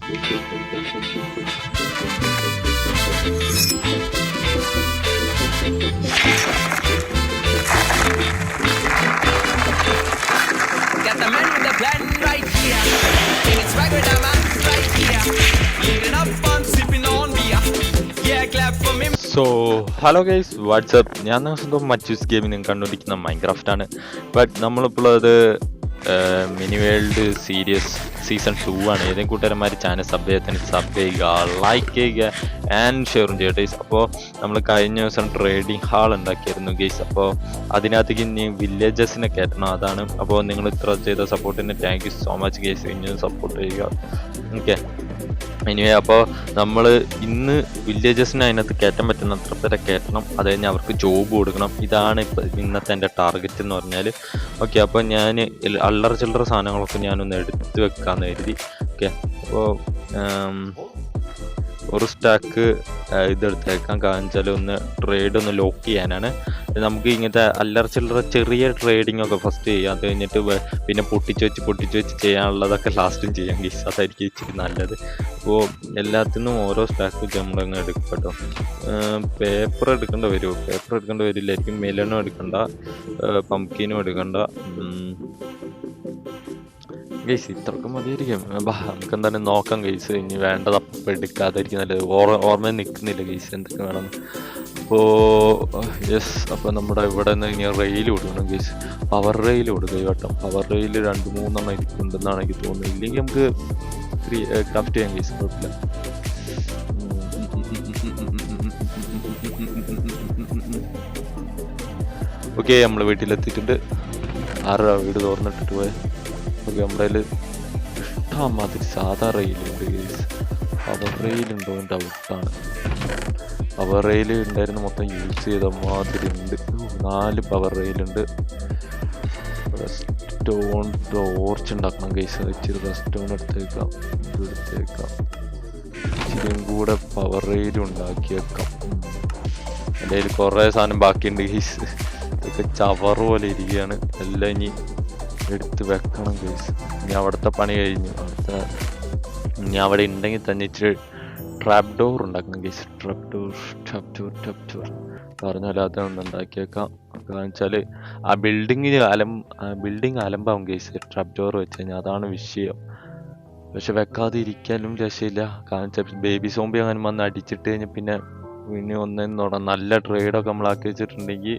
Got the man with the plan right here. Bringing swag with the man right here. Leading up, I'm sipping on beer. Yeah, clap for me. So hello guys WhatsApp, ഞാൻ സ്വന്തം മച്ചൂസ് gaming കണ്ടുപിടിക്കുന്ന Minecraft ആണ്. But നമ്മളിപ്പോൾ അത് mini world series season 2 ആണ്. ഏതെങ്കിലും കൂട്ടുകാരന്മാർ channel sub ചെയ്യുക, like ചെയ്യുക ആൻഡ് ഷെയറും ചെയ്യുക ഗൈസ്. അപ്പോൾ നമ്മൾ കഴിഞ്ഞ ദിവസം ട്രേഡിംഗ് ഹാൾ ഉണ്ടാക്കിയായിരുന്നു ഗൈസ്. അപ്പോൾ അതിനകത്തേക്ക് ഇനി വില്ലേജസിനെ കയറ്റണം, അതാണ്. അപ്പോൾ നിങ്ങൾ ഇത്ര ചെയ്ത സപ്പോർട്ടിന് thank you so much guys. ഇനിയും സപ്പോർട്ട് ചെയ്യുക. ഓക്കെ, എനിവേ അപ്പോൾ നമ്മൾ ഇന്ന് വില്ലേജസിന് അതിനകത്ത് കയറ്റാൻ പറ്റുന്ന അത്ര പേരെ കയറ്റണം. അത് കഴിഞ്ഞ് അവർക്ക് ജോബ് കൊടുക്കണം. ഇതാണ് ഇപ്പോൾ ഇന്നത്തെ എൻ്റെ ടാർഗറ്റ് എന്ന് പറഞ്ഞാൽ. ഓക്കെ, അപ്പോൾ ഞാൻ അല്ലറ ചില്ലറ സാധനങ്ങളൊക്കെ ഞാനൊന്ന് എടുത്ത് വെക്കാമെന്ന് കരുതി. ഓക്കെ, അപ്പോൾ ഒരു സ്റ്റാക്ക് ഇതെടുത്തേക്കാം. കാരണം വെച്ചാൽ ഒന്ന് ട്രേഡ് ഒന്ന് ലോക്ക് ചെയ്യാനാണ്. നമുക്ക് ഇങ്ങനത്തെ അല്ലറ ചില്ലറ ചെറിയ ട്രേഡിംഗ് ഒക്കെ ഫസ്റ്റ് ചെയ്യാം. അത് കഴിഞ്ഞിട്ട് പിന്നെ പൊട്ടിച്ച് വെച്ച് ചെയ്യാനുള്ളതൊക്കെ ലാസ്റ്റും ചെയ്യാം ഗീസ്. അതായിരിക്കും ഇച്ചിരി നല്ലത്. അപ്പോൾ എല്ലാത്തിനും ഓരോ സ്റ്റാക്ക് വെച്ച് നമ്മളങ്ങ് എടുക്കും കേട്ടോ. പേപ്പർ എടുക്കേണ്ട വരില്ലായിരിക്കും. മെലണും എടുക്കണ്ട, പംകിനും എടുക്കണ്ട ഗൈസ്. ഇത്രയൊക്കെ മതിയായിരിക്കും. നമുക്ക് എന്തായാലും നോക്കാം ഗൈസ്. ഇനി വേണ്ടത് അപ്പം എടുക്കാതായിരിക്കും നല്ലത്. ഓർമ്മ നിൽക്കുന്നില്ല ഗൈസ് എന്തൊക്കെ വേണം. അപ്പോൾ യെസ്, അപ്പോൾ നമ്മുടെ ഇവിടെ നിന്ന് ഇനി റെയിൽ കൊടുക്കണം ഗൈസ്. പവർ റെയിൽ കൊടുക്കുക ഈ വട്ടം. പവർ റെയിൽ 2-3 ഇരിക്കുന്നുണ്ടെന്നാണ് എനിക്ക് തോന്നുന്നത്. ഇല്ലെങ്കിൽ നമുക്ക് ക്രാഫ്റ്റ് ചെയ്യാം ഗൈസ്, കുഴപ്പമില്ല. ഓക്കെ, നമ്മൾ വീട്ടിലെത്തിയിട്ടുണ്ട്. 6 വീട് തുറന്നിട്ടിട്ട് പോയത്. ഓക്കെ, നമ്മുടെ കയ്യിൽ ഇഷ്ടമാതിരി സാധാ റെയിലുണ്ട് ഗൈസ്. പവർ റെയിലുണ്ടോ എന്ന് ഡൗട്ടാണ്. പവർ റെയിൽ ഉണ്ടായിരുന്നു, മൊത്തം യൂസ് ചെയ്ത മാതിരി ഉണ്ട്. 4 പവർ റെയിലുണ്ട്. റെസ്റ്റോൺ ടോർച്ച് ഉണ്ടാക്കണം ഗൈസ്. ഇച്ചിരി റെസ്റ്റോൺ എടുത്തേക്കാം, ഇച്ചിരിയും കൂടെ പവർ റെയിലും ഉണ്ടാക്കിയേക്കാം. എൻ്റെ കയ്യിൽ കുറേ സാധനം ബാക്കിയുണ്ട് ഗൈസ്. ഇതൊക്കെ ചവറ് പോലെ ഇരിക്കുകയാണ്. എല്ലാം ഇനി എടുത്ത് വെക്കണം ഗൈസ്. ഇനി അവിടുത്തെ പണി കഴിഞ്ഞു. ഇനി അവിടെ ഉണ്ടെങ്കിൽ തന്നെ ഇച്ചിരി ട്രാപ്പ് ഡോർ ഉണ്ടാക്കണം ഗൈസ്. ട്രാപ്പ് ഡോർ പറഞ്ഞാൽ അതൊന്ന് ഉണ്ടാക്കിയേക്കാം. കാരണം വെച്ചാൽ ആ ബിൽഡിങ് അലമ്പാവും ഗൈസ് ട്രാപ്പ് ഡോർ വെച്ച് കഴിഞ്ഞാൽ. അതാണ് വിഷയം. പക്ഷെ വെക്കാതെ ഇരിക്കാനും രക്ഷയില്ല. കാരണം വെച്ചാൽ ബേബി സോംബി അങ്ങനെ വന്ന് അടിച്ചിട്ട് കഴിഞ്ഞാൽ പിന്നെ ഒന്നേന്ന് തുടങ്ങാം. നല്ല ട്രേഡൊക്കെ നമ്മളാക്കി വെച്ചിട്ടുണ്ടെങ്കിൽ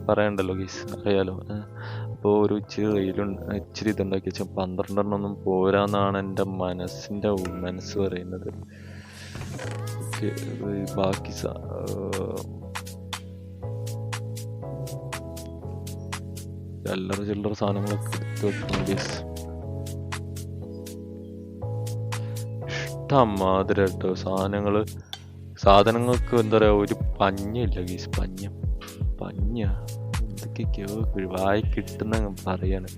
പറയണ്ടല്ലോ ഗീസ്, അറിയാലോ. അപ്പോൾ ഒരു ഇച്ചിരി ഇതുണ്ടാക്കി വെച്ചാൽ 12 പോരാന്നാണ് എൻ്റെ മനസ്സ് പറയുന്നത്. ബാക്കി അല്ലറ ചില്ലറ സാധനങ്ങളൊക്കെ എടുത്ത് വെക്കണം ഗീസ്. ഇഷ്ടമാതിരി കേട്ടോ സാധനങ്ങൾക്ക് എന്താ പറയുക, ഒരു പഞ്ഞില്ല ഗീസ്. പഞ്ഞ എന്തൊക്കെയൊക്കെയോ വായി കിട്ടുന്ന പറയാണ്.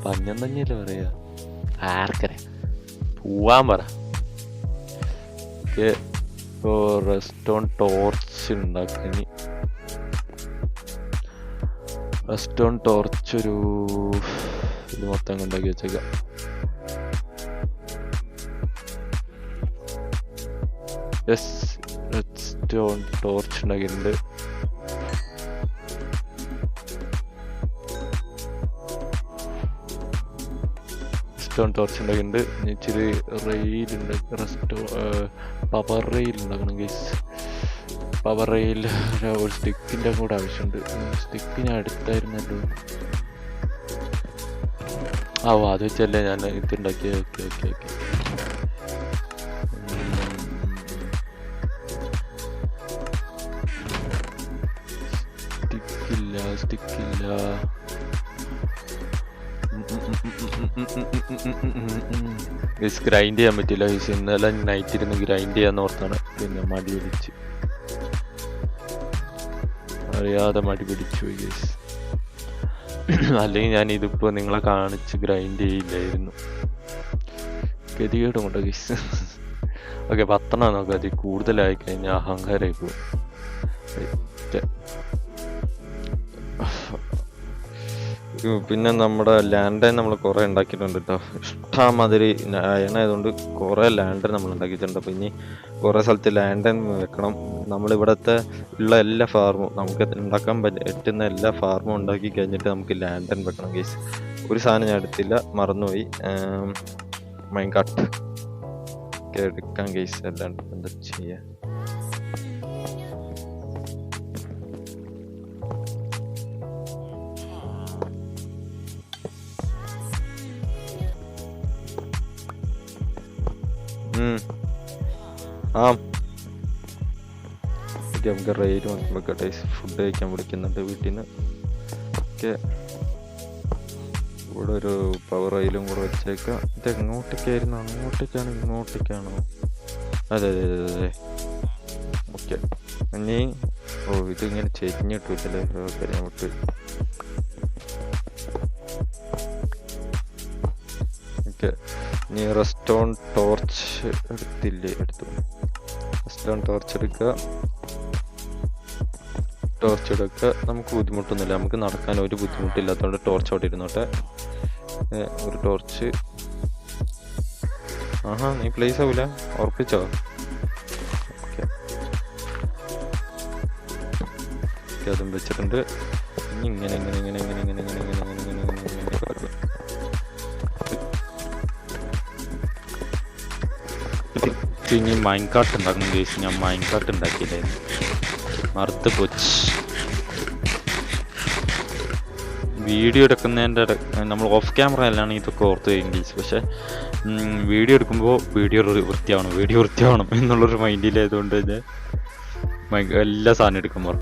പഞ്ഞം തന്നെയല്ലേ പറയാ, ആർക്കറിയാം. പോവാൻ പറ. ഓക്കെ, ഇപ്പോൾ റെസ്റ്റോൺ ടോർച്ച് ഉണ്ടാക്കി. റെസ്റ്റോൺ ടോർച്ച് ഒരു ഇത് മൊത്തം ഉണ്ടാക്കി വെച്ചേക്കാം. യെസ്, റെസ്റ്റോൺ ടോർച്ച് ഉണ്ടാക്കിയിട്ടുണ്ട്. ഇച്ചിരി റെയിലുണ്ട്. പവർ റെയിൽ ഉണ്ടാക്കണം ഗൈസ്. പവർ റെയിൽ ഒരു സ്റ്റിക്കിൻ്റെ കൂടെ ആവശ്യമുണ്ട്. സ്റ്റിക്ക് ഞാൻ എടുത്തായിരുന്നല്ലോ. അത് വെച്ചല്ലേ ഞാൻ ഇതുണ്ടാക്കിയത്. ഓക്കെ. സ്റ്റിക്കില്ല. ഗ്രൈൻഡ് ചെയ്യാൻ പറ്റില്ല ഗൈസ്. ഇന്നലെ നൈറ്റ് ഇരുന്ന് ഗ്രൈൻഡ് ചെയ്യാന്ന് ഓർത്താണ്. പിന്നെ മടി പിടിച്ചു ഗൈസ്. അല്ലെങ്കിൽ ഞാൻ ഇതിപ്പോൾ നിങ്ങളെ കാണിച്ച് ഗ്രൈൻഡ് ചെയ്യില്ലായിരുന്നു. ഗതികേടും കൊണ്ട് ഗൈസ്. ഓക്കെ, 10 നോക്കാം. അതിൽ കൂടുതലായി കഴിഞ്ഞാൽ അഹങ്കാരമായി പോകും. പിന്നെ നമ്മുടെ ലാൻഡ് നമ്മൾ കുറേ ഉണ്ടാക്കിയിട്ടുണ്ട് കേട്ടോ. ഇഷ്ടമാതിരി അയണായതുകൊണ്ട് കുറേ ലാൻഡ് നമ്മൾ ഉണ്ടാക്കിയിട്ടുണ്ട്. അപ്പോൾ ഇനി കുറേ സ്ഥലത്ത് ലാൻഡ് വെക്കണം. നമ്മളിവിടുത്തെ ഉള്ള എല്ലാ ഫാർമും നമുക്ക് ഉണ്ടാക്കാൻ പറ്റുന്ന എല്ലാ ഫാർമും ഉണ്ടാക്കി കഴിഞ്ഞിട്ട് നമുക്ക് ലാൻഡ് വെക്കണം ഗൈസ്. ഒരു സാധനം ഞാൻ എടുത്തില്ല, മറന്നുപോയി. മൈൻകാർട്ട് എടുക്കാൻ ഗൈസ്, അല്ലാണ്ട് എന്താ ചെയ്യാ. നമുക്ക് റെയിൽ വെക്കട്ടെ. ഫുഡ് കഴിക്കാൻ വിളിക്കുന്നുണ്ട് വീട്ടിൽ നിന്ന്. ഓക്കെ, ഇവിടെ ഒരു പവർ റെയിലും കൂടെ വെച്ചേക്കാം. ഇത് എങ്ങോട്ടേക്കായിരുന്നു? അങ്ങോട്ടേക്കാണോ ഇങ്ങോട്ടേക്കാണോ? അതെ അതെ അതെ അതെ. ഓക്കെ, ഇനി ഇതിങ്ങനെ ചെരിഞ്ഞിട്ടില്ലേ? ഓക്കെ, ഞാൻ വിട്ട്. ഓക്കെ, ഇനി റെസ്റ്റോൺ ടോർച്ച് എടുത്തില്ലേ? എടുത്തു. റെസ്റ്റോൺ ടോർച്ച് എടുക്കുക. ടോർച്ച് എടുക്കുക. നമുക്ക് ബുദ്ധിമുട്ടൊന്നുമില്ല, നമുക്ക് നടക്കാൻ ഒരു ബുദ്ധിമുട്ടില്ലാത്തതുകൊണ്ട് ടോർച്ച് അവിടെ ഇരുന്നോട്ടെ. ഒരു ടോർച്ച്. ആഹാ, നീ പ്ലേസ് ആവൂല, ഉറപ്പിച്ചോ? ഓക്കെ, അതും വെച്ചിട്ടുണ്ട്. ഇനി ഇങ്ങനെ ഇങ്ങനെ ഇങ്ങനെ ഇങ്ങനെ ഇങ്ങനെ ഇങ്ങനെ ഇങ്ങനെ ഇങ്ങനെ ഇങ്ങനെ ഇങ്ങനെ ഇനി മൈൻകാർട്ട് ഉണ്ടാക്കണം ഗൈസ്. ഞാൻ മൈൻകാർട്ട് ഉണ്ടാക്കിയില്ലായിരുന്നു, മറുത്ത് പോച്ച്. വീഡിയോ എടുക്കുന്നതിൻ്റെ നമ്മൾ ഓഫ് ക്യാമറ അല്ലാണ് ഇതൊക്കെ ഓർത്ത് വരും ഗൈസ്. പക്ഷേ വീഡിയോ എടുക്കുമ്പോൾ വീഡിയോ വൃത്തിയാവണം എന്നുള്ളൊരു മൈൻഡിലായതുകൊണ്ട് ഞാൻ എല്ലാ സാധനം എടുക്കുമ്പോൾ.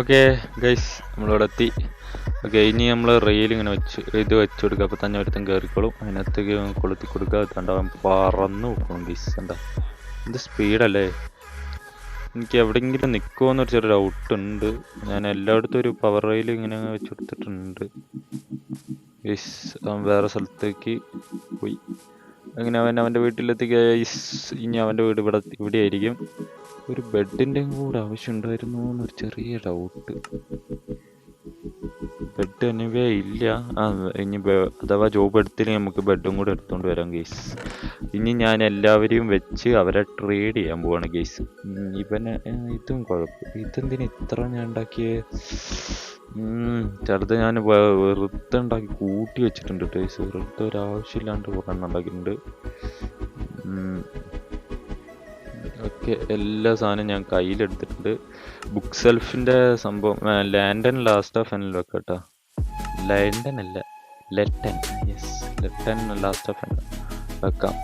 ഓക്കെ ഗൈസ്, നമ്മളിവിടെ എത്തി. ഓക്കെ, ഇനി നമ്മൾ റെയിൽ ഇങ്ങനെ ഇത് വെച്ച് കൊടുക്കുക. അപ്പോൾ തന്നെ ഒരുത്തം കയറിക്കോളും. അതിനകത്തേക്ക് കൊളുത്തി കൊടുക്കുക. തണ്ടാവാൻ പറന്ന് നോക്കണം ഗൈസ്. എന്താ ഇത് സ്പീഡല്ലേ? എനിക്ക് എവിടെയെങ്കിലും നിൽക്കുമോ എന്നൊരു ചെറിയ ഡൗട്ട് ഉണ്ട്. ഞാൻ എല്ലായിടത്തും ഒരു പവർ റെയിൽ ഇങ്ങനെ വെച്ച് കൊടുത്തിട്ടുണ്ട് ഗൈസ്. അവൻ വേറെ സ്ഥലത്തേക്ക് പോയി. അങ്ങനെ അവൻ്റെ വീട്ടിലെത്തി ഗൈസ്. ഇനി അവൻ്റെ വീട് ഇവിടെ ആയിരിക്കും. ഒരു ബെഡിൻ്റെയും കൂടെ ആവശ്യമുണ്ടായിരുന്നു എന്നൊരു ചെറിയ ഡൗട്ട്. ബെഡ് എനിവേ ഇല്ല. ഇനി അഥവാ ജോബ് എടുത്തില്ലെങ്കിൽ നമുക്ക് ബെഡും കൂടെ എടുത്തുകൊണ്ട് വരാം ഗൈസ്. ഇനി ഞാൻ എല്ലാവരെയും വെച്ച് അവരെ ട്രേഡ് ചെയ്യാൻ പോവാണ് ഗൈസ്. ഇവനെ ഇതും കുഴപ്പം. ഇതെന്തിനാ ഇത്ര ഞാൻ ഉണ്ടാക്കിയേ? ചെറുത് ഞാൻ വെറുതെ ഉണ്ടാക്കി കൂട്ടി വെച്ചിട്ടുണ്ട് ഗൈസ്. വെറുതെ ഒരാവശ്യമില്ലാണ്ട് കുറേ ഉണ്ടാക്കിയിട്ടുണ്ട്. ഓക്കെ, എല്ലാ സാധനവും ഞാൻ കയ്യിലെടുത്തിട്ടുണ്ട്. ബുക്ക് സെൽഫിൻ്റെ സംഭവം ലാൻഡൻ ലാസ്റ്റ് ഓഫ് എനിൽ വെക്കട്ടോ. ലാൻഡൻ അല്ല, ലെറ്റൻ. യെസ്, ലെറ്റൻ ലാസ്റ്റ് ഓഫ് എൻ വെക്കാം.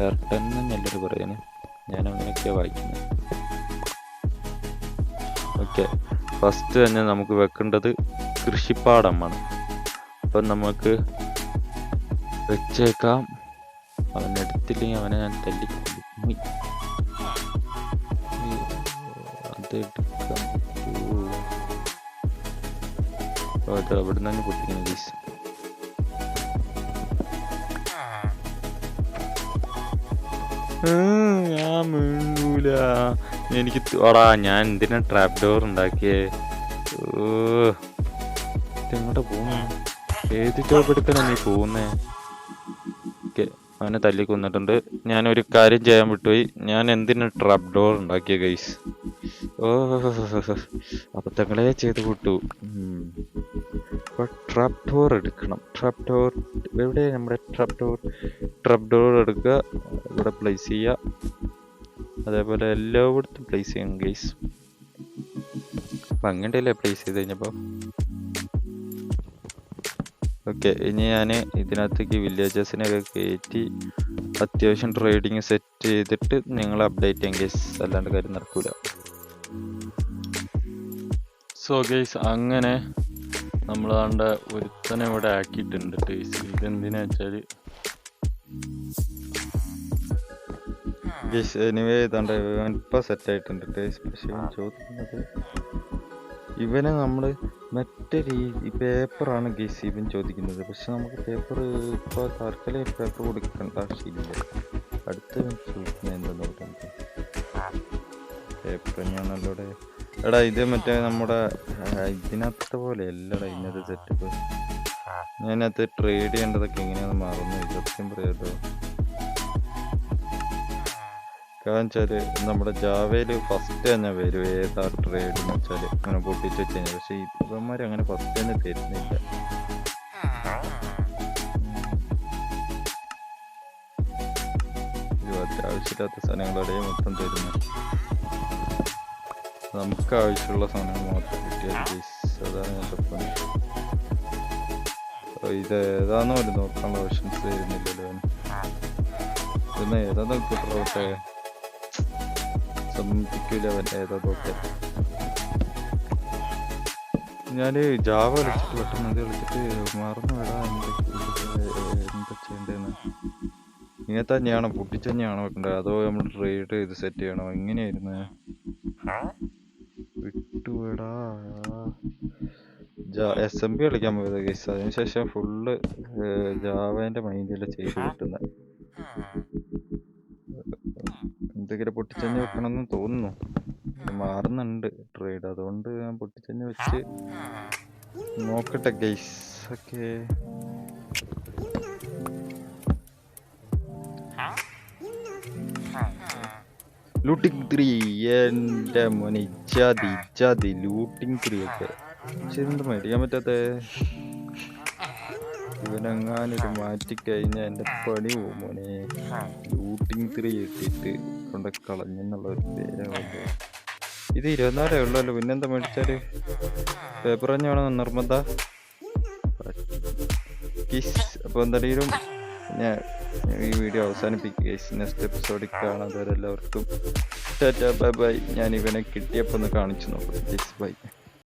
ലെറ്റൻ എന്നല്ലൊരു പറയാന്, ഞാൻ അങ്ങനെയൊക്കെയാണ് വായിക്കുന്നത്. ഓക്കെ, ഫസ്റ്റ് തന്നെ നമുക്ക് വെക്കേണ്ടത് കൃഷിപ്പാടമാണ്. അപ്പം നമുക്ക് വെച്ചേക്കാം. അവനെടുത്തില്ലെങ്കിൽ അവനെ ഞാൻ തല്ലിക്കൊള്ളു. അത് അവിടെ നിന്ന് പൊട്ടിക്കുന്നു ഗൈസ്. ഞാൻ മിണ്ടൂല. എനിക്ക് ഞാൻ എന്തിനാ ട്രാപ്പ് ഡോർ ഉണ്ടാക്കിയേ? എങ്ങോട്ടാ പോകുന്നേ? ഏത് ജോബ് എടുക്കാനാ നീ പോകുന്നേ? ഓക്കെ, അവനെ തല്ലി കൊന്നിട്ടുണ്ട്. ഞാനൊരു കാര്യം ചെയ്യാൻ വിട്ടുപോയി. ഞാൻ എന്തിനാ ട്രാപ്പ് ഡോർ ഉണ്ടാക്കിയ ഗൈസ്? അബദ്ധങ്ങളെ ചെയ്ത് വിട്ടു. അപ്പോൾ ട്രാപ്പ് ഡോർ എടുക്കണം. ട്രാപ്പ് ഡോർ എവിടെ? നമ്മുടെ ട്രാപ്പ് ഡോർ എടുക്കുക, ഇവിടെ പ്ലേസ് ചെയ്യുക. അതേപോലെ എല്ലായിടത്തും പ്ലേസ് ചെയ്യണം ഗൈസ്. അപ്പം അങ്ങനെയല്ലേ പ്ലേസ് ചെയ്ത് കഴിഞ്ഞപ്പോൾ. ഓക്കെ, ഇനി ഞാൻ ഇതിനകത്തേക്ക് വില്ലേജസിനൊക്കെ കയറ്റി അത്യാവശ്യം ട്രേഡിങ് സെറ്റ് ചെയ്തിട്ട് നിങ്ങളെ അപ്ഡേറ്റ് ചെയ്യാം ഗൈസ്. അല്ലാണ്ട് കാര്യം നടക്കൂല. സോ ഗൈസ്, അങ്ങനെ നമ്മളാണ്ട് ഒരുത്തനെ ഇവിടെ ആക്കിയിട്ടുണ്ട് ഗൈസ്. ഇതെന്തിനാ വെച്ചാൽ ഗൈസ് എനിവേ ഇതാണ്ട് ഇപ്പം സെറ്റായിട്ടുണ്ട് ഗൈസ്. പക്ഷേ ചോദിക്കുന്നത് ഇവനെ നമ്മൾ മറ്റേ പേപ്പറാണ് ഗൈസ് ഇവൻ ചോദിക്കുന്നത്. പക്ഷെ നമുക്ക് പേപ്പർ ഇപ്പോൾ തൽക്കാലം പേപ്പർ കൊടുക്കേണ്ട ആവശ്യമില്ല. അടുത്ത ചോദിക്കുന്നത് എന്താണെന്ന് നോക്കാം. പേപ്പർ ഞാൻ നല്ലോടെ എടാ ഇത് മറ്റേ നമ്മുടെ ഇതിനകത്തെ പോലെ അല്ലടാ ഇന്നത്തെ സെറ്റപ്പ്. ഞാനകത്ത് ട്രേഡ് ചെയ്യേണ്ടതൊക്കെ എങ്ങനെയാണെന്ന് മറന്നു. സത്യം പറയാട്ടോ. കാരണം വെച്ചാല് നമ്മുടെ ജാവയില് ഫസ്റ്റ് തന്നെ വരും ഏതാ ട്രേഡ് എന്ന് വെച്ചാല് അങ്ങനെ പൊട്ടിച്ച് വെച്ച് കഴിഞ്ഞാൽ. പക്ഷെ ഇവന്മാര് അങ്ങനെ ഫസ്റ്റ് തന്നെ തരുന്നില്ല. അത്യാവശ്യമില്ലാത്ത സാധനങ്ങളെ മൊത്തം തരുന്നു. നമുക്ക് ആവശ്യമുള്ള സാധനങ്ങൾ മാത്രം കിട്ടിയാൽ അതാണ് ഞാൻ തപ്പുന്നത്. ഇത് ഏതാന്ന് പോലും നോക്കാനുള്ള ഓപ്ഷൻസ് തരുന്നില്ലല്ലോ. പിന്നെ ഏതാ നോക്കിട്ടെ സമ്മതിക്കില്ല. അവൻ ഏതാ നോക്കെ. ഞാൻ ജാവ കളിച്ചിട്ട് പെട്ടെന്ന് അത് കളിച്ചിട്ട് മറന്നു വിടാം എന്താ ചെയ്യേണ്ടതെന്ന്. ഇങ്ങനെ തന്നെയാണോ പൊട്ടിച്ച് തന്നെയാണോ വെക്കേണ്ടത് അതോ നമ്മൾ ട്രേഡ് ചെയ്ത് സെറ്റ് ചെയ്യണോ എങ്ങനെയായിരുന്നു? വിട്ടുവിടാ. SMB കളിക്കാൻ പോയത് കേസ്. അതിനുശേഷം ഫുള്ള് ജാവേന്റെ മൈൻഡിൽ ചെയ്ത് കിട്ടുന്നത്. എന്തെങ്കിലും പൊട്ടിച്ചഞ്ഞ് വെക്കണമെന്ന് തോന്നുന്നു. മാറുന്നുണ്ട് ട്രേഡ്, അതുകൊണ്ട് ഞാൻ പൊട്ടിച്ചഞ്ഞ് വെച്ച് നോക്കട്ടെ ഗൈസ്. ഓക്കെ, ലൂട്ടിങ് 3 എൻ്റെ മോനെ ഇജാതി ലൂട്ടിങ് 3 ഒക്കെ. പക്ഷെ ഇതെന്ത് മേടിക്കാൻ പറ്റാത്ത? ഇവനെങ്ങാനൊരു മാറ്റിക്കഴിഞ്ഞാൽ എൻ്റെ പണി പോകും മോനെ. ലൂട്ടിങ് 3 ഇട്ടിട്ട് കൊണ്ട് കളഞ്ഞെന്നുള്ള ഒരു പേരാവുള്ളൂ. ഇത് 24 ഉള്ളല്ലോ, പിന്നെന്താ മേടിച്ചാല്? പേപ്പർ തന്നെയാണോ നിർബന്ധ? അപ്പോൾ എന്തായാലും ഞാൻ ഈ വീഡിയോ അവസാനിപ്പിക്കുക. നെക്സ്റ്റ് എപ്പിസോഡിൽ കാണാതെ എല്ലാവർക്കും ടാറ്റാ ബൈ ബൈ. ഞാൻ ഇവനെ കിട്ടിയപ്പോൾ ഒന്ന് കാണിച്ചു നോക്കാം. ബൈ.